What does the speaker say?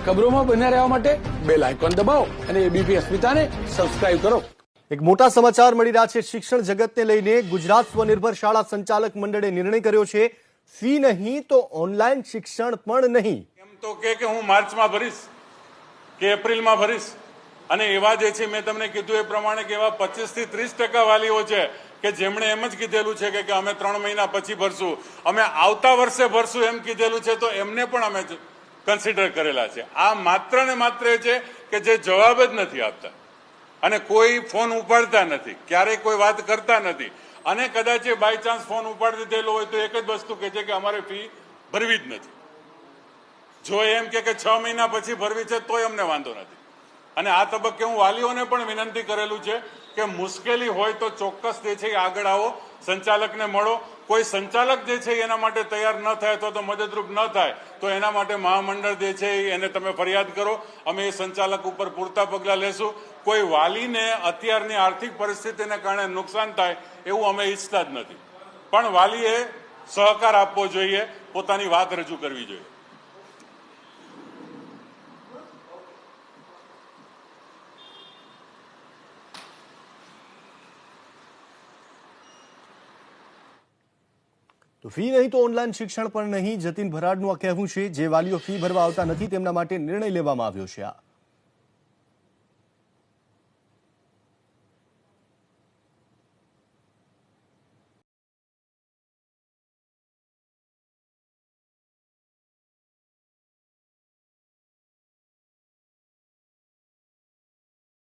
ખબરોમાં બન્યા રહેવા માટે બેલ આઇકોન દબાવો અને એબીપી અસ્મિતાને સબસ્ક્રાઇબ કરો। એક મોટા સમાચાર મળી રહ્યા છે। શિક્ષણ જગતને લઈને ગુજરાત સ્વનિર્ભર શાળા સંચાલક મંડળે નિર્ણય કર્યો છે, ફી નહીં તો ઓનલાઈન શિક્ષણ પણ નહીં। એમ તો કે હું માર્ચમાં ભરીશ કે એપ્રિલમાં ભરીશ, અને એવા જે છે મેં તમને કીધું એ પ્રમાણે કે એવા 25 થી 30% વાલીઓ છે કે જેમણે એમ જ કીધેલું છે કે અમે 3 મહિના પછી ભરશું, અમે આવતા વર્ષે ભરશું એમ કીધેલું છે, તો એમને પણ અમે કન્સિડર કરેલા છે। આ માત્ર ને માત્ર એ છે કે જે જવાબ જ નથી આપતા અને કોઈ ફોન ઉપાડતા નથી, ક્યારેય કોઈ વાત કરતા નથી, અને કદાચ એ બાય ચાન્સ ફોન ઉપાડી દીધેલો હોય તો એક જ વસ્તુ કહે છે કે અમારે ફી ભરવી જ નથી। જો એમ કે 6 મહિના પછી ભરવી છે તોય અમને વાંધો નથી। અને આ તબક્કે હું વાલીઓને પણ વિનંતી કરેલું છે કે મુશ્કેલી હોય તો ચોક્કસ જે છે એ આગળ આવો, સંચાલકને મળો। કોઈ સંચાલક જે છે એના માટે તૈયાર ન થાય તો મદદરૂપ ન થાય તો એના માટે મહામંડળ જે છે એને તમે ફરિયાદ કરો, અમે એ સંચાલક ઉપર પૂરતા પગલાં લેશું। કોઈ વાલીને અત્યારની આર્થિક પરિસ્થિતિને કારણે નુકસાન થાય એવું અમે ઈચ્છતા જ નથી, પણ વાલીએ સહકાર આપવો જોઈએ, પોતાની વાત રજૂ કરવી જોઈએ। તો ફી નહીં તો ઓનલાઈન શિક્ષણ પણ નહીં, જતીન ભરાડનું આ કહેવું છે। જે વાલીઓ ફી ભરવા આવતા નથી તેમના માટે નિર્ણય લેવામાં આવ્યો છે।